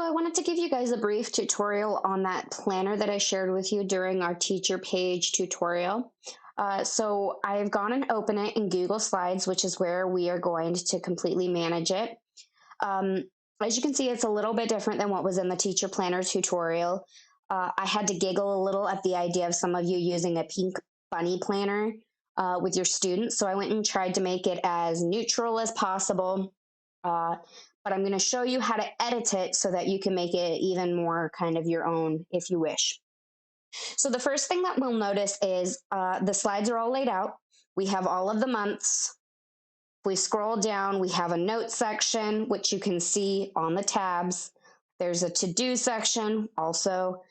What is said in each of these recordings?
I wanted to give you guys a brief tutorial on that planner that I shared with you during our teacher page tutorial. So I've gone and opened it in Google Slides, which is where we are going to completely manage it. Um, as you can see, it's a little bit different than what was in the teacher planner tutorial. I had to giggle a little at the idea of some of you using a pink bunny planner with your students. So I went and tried to make it as neutral as possible. But I'm going to show you how to edit it so that you can make it even more kind of your own if you wish. So the first thing that we'll notice is the slides are all laid out. We have all of the months. If we scroll down, we have a notes section, which you can see on the tabs. There's a to-do section, also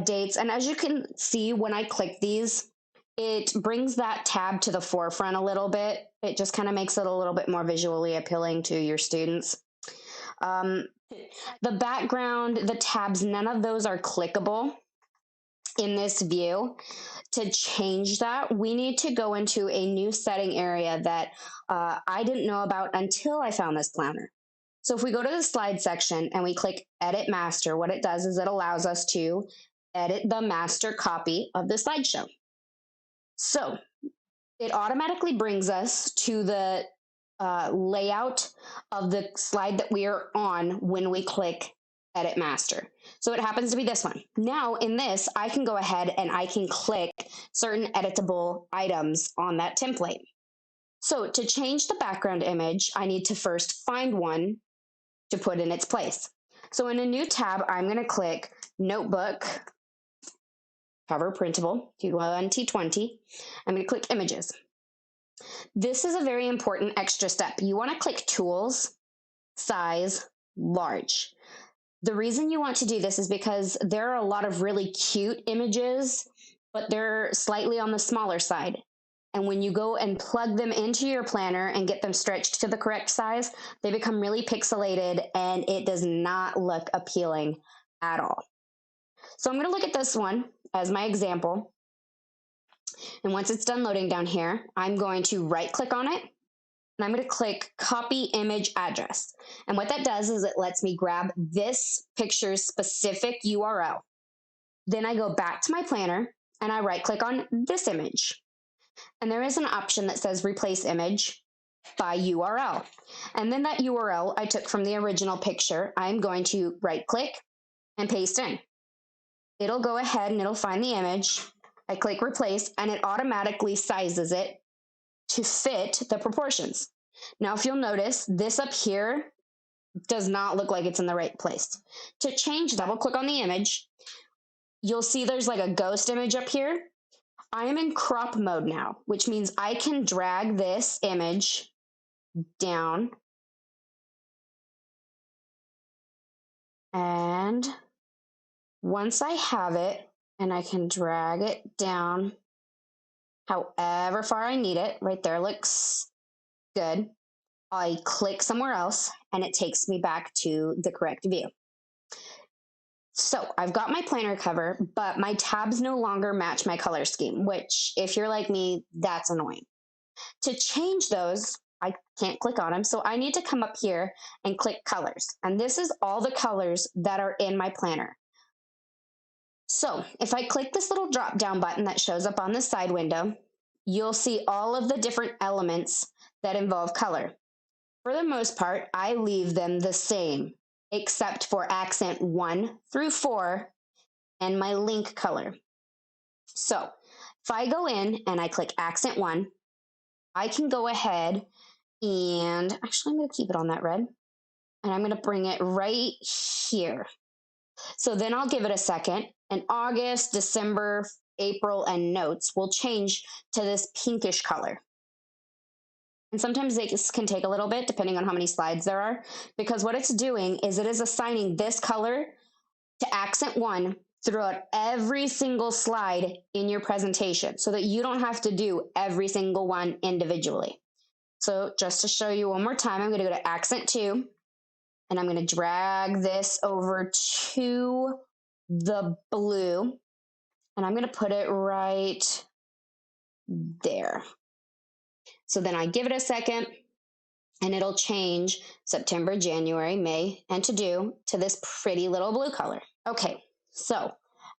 dates. And as you can see, when I click these, it brings that tab to the forefront a little bit. It just kind of makes it a little bit more visually appealing to your students. The background, the tabs, none of those are clickable in this view. To change that, we need to go into a new setting area that I didn't know about until I found this planner. So if we go to the slide section and we click Edit Master, what it does is it allows us to edit the master copy of the slideshow. So it automatically brings us to the layout of the slide that we are on when we click Edit Master. So it happens to be this one. Now in this, I can go ahead and I can click certain editable items on that template. So to change the background image, I need to first find one to put in its place. So in a new tab, I'm going to click Notebook, Cover Printable, T1, T20. I'm going to click Images. This is a very important extra step. You want to click Tools, Size, Large. The reason you want to do this is because there are a lot of really cute images, but they're slightly on the smaller side. And when you go and plug them into your planner and get them stretched to the correct size, they become really pixelated and it does not look appealing at all. So I'm going to look at this one as my example. And once it's done loading down here, I'm going to right click on it and I'm going to click Copy Image Address. And what that does is it lets me grab this picture's specific URL. Then I go back to my planner and I right click on this image. And there is an option that says Replace Image by URL. And then that URL I took from the original picture, I'm going to right click and paste in. It'll go ahead and it'll find the image. I click Replace and it automatically sizes it to fit the proportions. Now, if you'll notice, this up here does not look like it's in the right place. To change, double click on the image. You'll see there's like a ghost image up here. I am in crop mode now, which means I can drag this image down and once I have it, and I can drag it down however far I need it, right there looks good. I click somewhere else and it takes me back to the correct view. So I've got my planner cover, but my tabs no longer match my color scheme, which if you're like me, that's annoying. To change those, I can't click on them, so I need to come up here and click colors. And this is all the colors that are in my planner. So if I click this little drop down button that shows up on the side window, you'll see all of the different elements that involve color. For the most part, I leave them the same, except for accent 1 through 4 and my link color. So if I go in and I click accent 1, I can go ahead and actually I'm going to keep it on that red and I'm going to bring it right here. So then I'll give it a second and August, December, April, and notes will change to this pinkish color. And sometimes this can take a little bit depending on how many slides there are, because what it's doing is it is assigning this color to accent 1 throughout every single slide in your presentation so that you don't have to do every single one individually. So just to show you one more time, I'm going to go to accent 2 and I'm going to drag this over to the blue and I'm going to put it right there. So then I give it a second and it'll change September, January, May, and to this pretty little blue color. Okay, so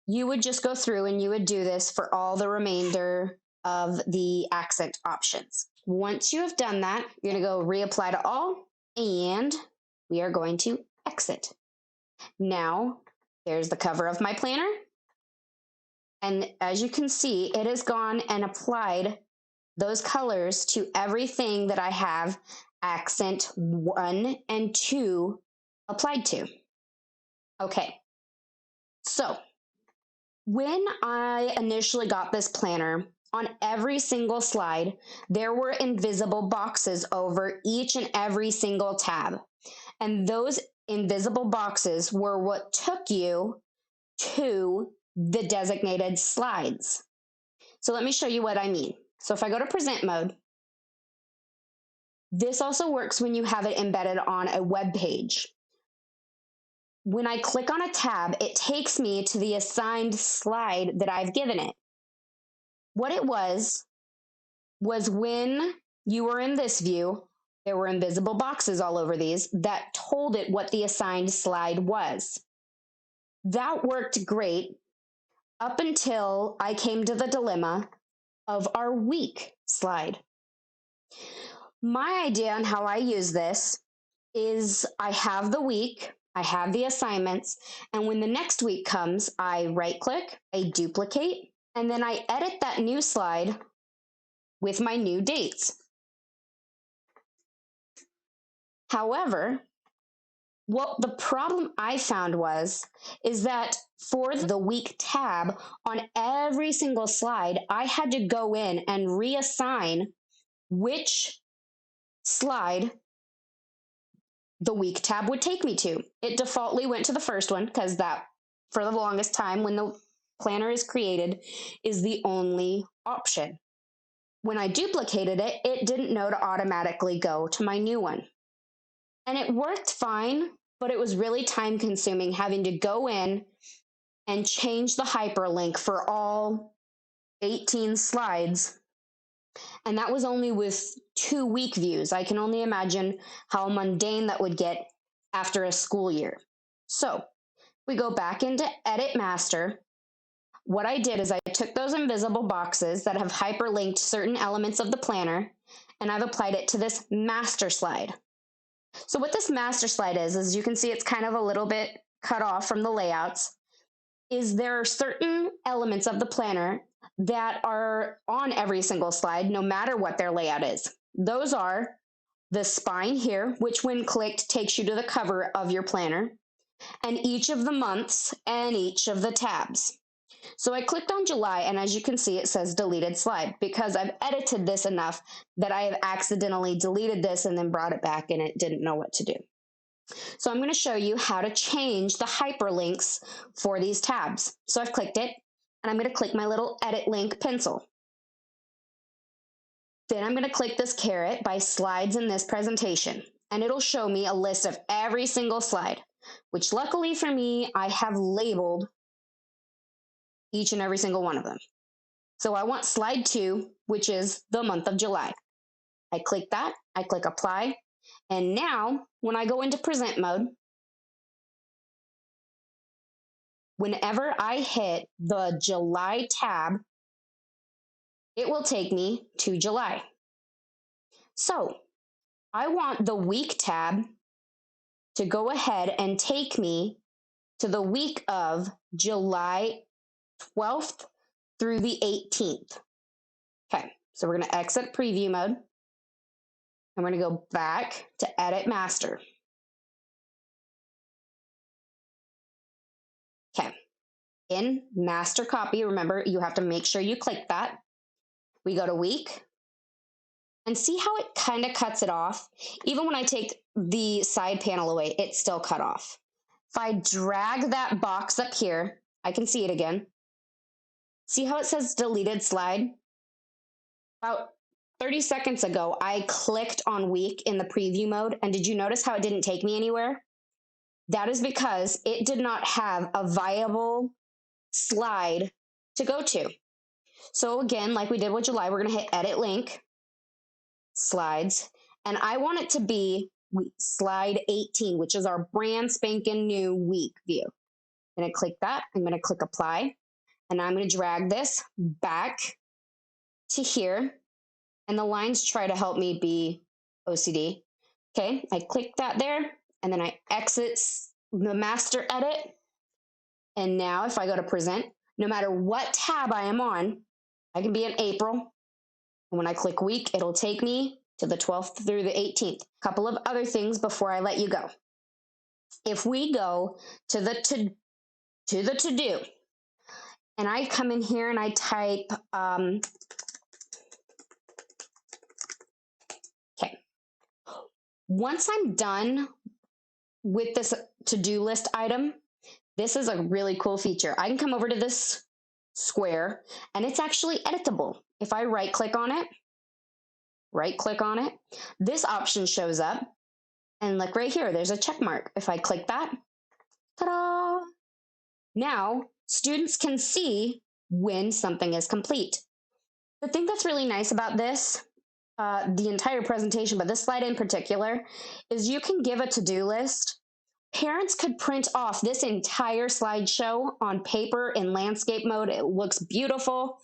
you would just go through and you would do this for all the remainder of the accent options. Once you have done that, you're going to go reapply to all, and we are going to exit. Now, there's the cover of my planner. And as you can see, it has gone and applied those colors to everything that I have accent 1 and 2 applied to. Okay, so when I initially got this planner, on every single slide, there were invisible boxes over each and every single tab. And those invisible boxes were what took you to the designated slides. So let me show you what I mean. So if I go to present mode, this also works when you have it embedded on a web page. When I click on a tab, it takes me to the assigned slide that I've given it. What it was when you were in this view, there were invisible boxes all over these that told it what the assigned slide was. That worked great up until I came to the dilemma of our week slide. My idea on how I use this is I have the week, I have the assignments, and when the next week comes, I right click, I duplicate, and then I edit that new slide with my new dates. However, what the problem I found is that for the week tab on every single slide, I had to go in and reassign which slide the week tab would take me to. It defaultly went to the first one because that, for the longest time, when the planner is created, is the only option. When I duplicated it, it didn't know to automatically go to my new one. And it worked fine, but it was really time consuming having to go in and change the hyperlink for all 18 slides. And that was only with 2 week views. I can only imagine how mundane that would get after a school year. So we go back into Edit Master. What I did is I took those invisible boxes that have hyperlinked certain elements of the planner, and I've applied it to this master slide. So what this master slide is you can see it's kind of a little bit cut off from the layouts, is there are certain elements of the planner that are on every single slide, no matter what their layout is. Those are the spine here, which when clicked takes you to the cover of your planner, and each of the months and each of the tabs. So I clicked on July, and as you can see, it says deleted slide because I've edited this enough that I have accidentally deleted this and then brought it back and it didn't know what to do. So I'm going to show you how to change the hyperlinks for these tabs. So I've clicked it, and I'm going to click my little edit link pencil. Then I'm going to click this caret by slides in this presentation, and it'll show me a list of every single slide, which luckily for me, I have labeled each and every single one of them. So I want slide 2, which is the month of July. I click that, I click apply, and now when I go into present mode, whenever I hit the July tab, it will take me to July. So I want the week tab to go ahead and take me to the week of July 12th through the 18th. Okay, so we're going to exit preview mode, and we're going to go back to edit master. Okay, in master copy, remember you have to make sure you click that. We go to week, and see how it kind of cuts it off? Even when I take the side panel away, it's still cut off. If I drag that box up here, I can see it again. See how it says deleted slide? About 30 seconds ago, I clicked on week in the preview mode, and did you notice how it didn't take me anywhere? That is because it did not have a viable slide to go to. So again, like we did with July, we're going to hit edit link, slides, And I want it to be slide 18, which is our brand spanking new week view. I'm going to click that. I'm going to click apply. And I'm going to drag this back to here. And the lines try to help me be OCD. Okay, I click that there. And then I exit the master edit. And now if I go to present, no matter what tab I am on, I can be in April. And when I click week, it'll take me to the 12th through the 18th. A couple of other things before I let you go. If we go to the to-do, and I come in here and I type, okay. Once I'm done with this to-do list item, this is a really cool feature. I can come over to this square and it's actually editable. If I right click on it, this option shows up. And look right here, there's a check mark. If I click that, ta-da! Now, students can see when something is complete. The thing that's really nice about this, the entire presentation, but this slide in particular, is you can give a to-do list. Parents could print off this entire slideshow on paper in landscape mode. It looks beautiful.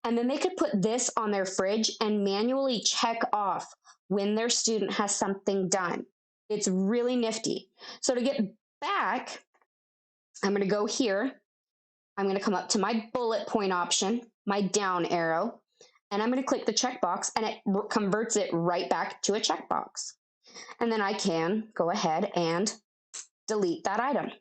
And then they could put this on their fridge and manually check off when their student has something done. It's really nifty. So to get back, I'm going to go here. I'm going to come up to my bullet point option, my down arrow, and I'm going to click the checkbox, and it converts it right back to a checkbox. And then I can go ahead and delete that item.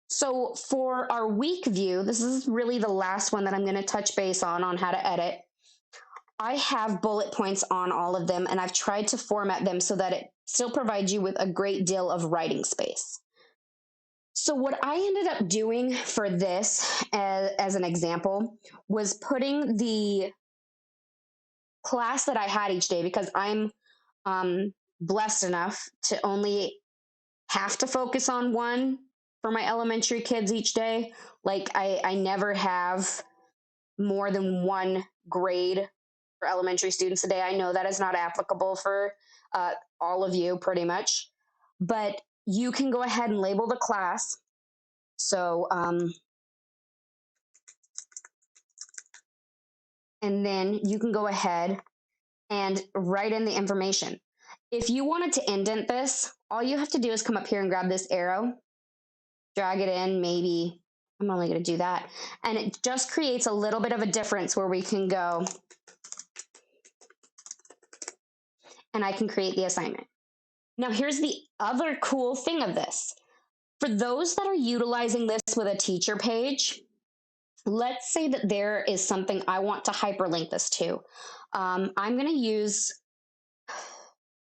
So for our week view, this is really the last one that I'm going to touch base on how to edit. I have bullet points on all of them, and I've tried to format them so that it still provides you with a great deal of writing space. So what I ended up doing for this, as an example, was putting the class that I had each day, because I'm blessed enough to only have to focus on one for my elementary kids each day. Like I never have more than one grade for elementary students a day. I know that is not applicable for all of you pretty much, but you can go ahead and label the class. So, and then you can go ahead and write in the information. If you wanted to indent this, all you have to do is come up here and grab this arrow, drag it in, maybe, I'm only going to do that. And it just creates a little bit of a difference where we can go and I can create the assignment. Now, here's the other cool thing of this. For those that are utilizing this with a teacher page, let's say that there is something I want to hyperlink this to. I'm going to use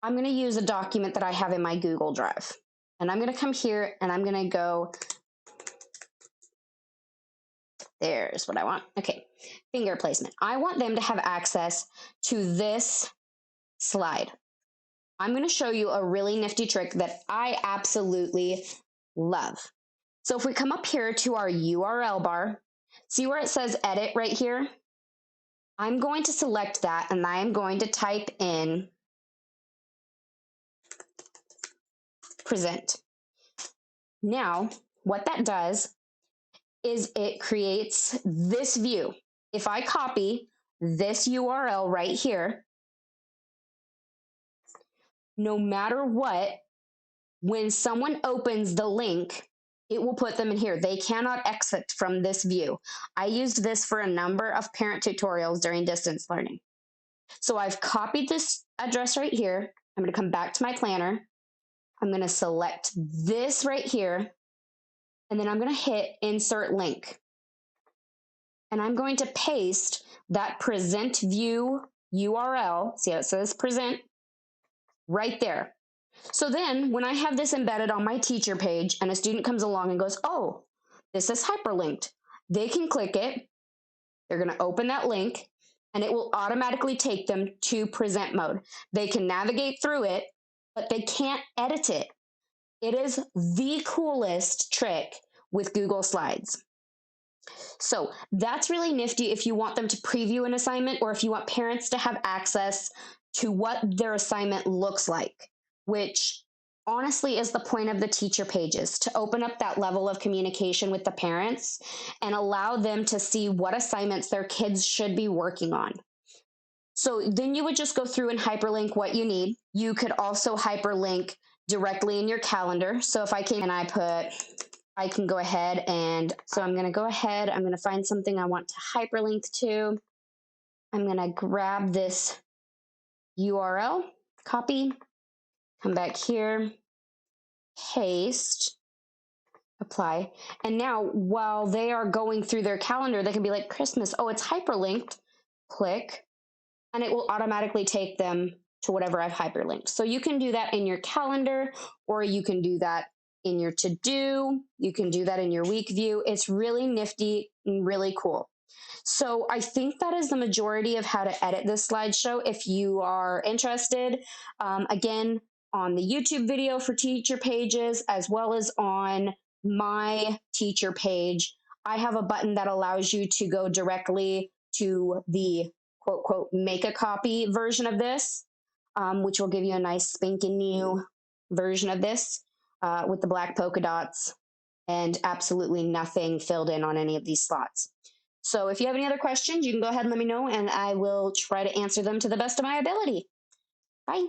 a document that I have in my Google Drive. And I'm going to come here and I'm going to go, there's what I want. Okay, finger placement. I want them to have access to this slide. I'm going to show you a really nifty trick that I absolutely love. So if we come up here to our URL bar, see where it says edit right here? I'm going to select that and I am going to type in present. Now, what that does is it creates this view. If I copy this URL right here, no matter what, when someone opens the link, it will put them in here. They cannot exit from this view. I used this for a number of parent tutorials during distance learning. So I've copied this address right here. I'm going to come back to my planner. I'm going to select this right here, and then I'm going to hit insert link. And I'm going to paste that present view URL. See how it says present? Right there. So then when I have this embedded on my teacher page and a student comes along and goes, oh, this is hyperlinked, they can click it. They're going to open that link and it will automatically take them to present mode. They can navigate through it, but they can't edit it. It is the coolest trick with Google Slides. So that's really nifty if you want them to preview an assignment or if you want parents to have access to what their assignment looks like, which honestly is the point of the teacher pages, to open up that level of communication with the parents and allow them to see what assignments their kids should be working on. So then you would just go through and hyperlink what you need. You could also hyperlink directly in your calendar. So if I came and I can go ahead and, so I'm going to go ahead, I'm going to find something I want to hyperlink to. I'm going to grab this URL, copy, come back here, paste, apply. And now while they are going through their calendar, they can be like, Christmas, oh, it's hyperlinked, click, and it will automatically take them to whatever I've hyperlinked. So you can do that in your calendar, or you can do that in your to-do. You can do that in your week view. It's really nifty and really cool. So I think that is the majority of how to edit this slideshow. If you are interested, again, on the YouTube video for teacher pages, as well as on my teacher page, I have a button that allows you to go directly to the quote, quote, make a copy version of this, which will give you a nice spanking new version of this with the black polka dots and absolutely nothing filled in on any of these slots. So if you have any other questions, you can go ahead and let me know, and I will try to answer them to the best of my ability. Bye.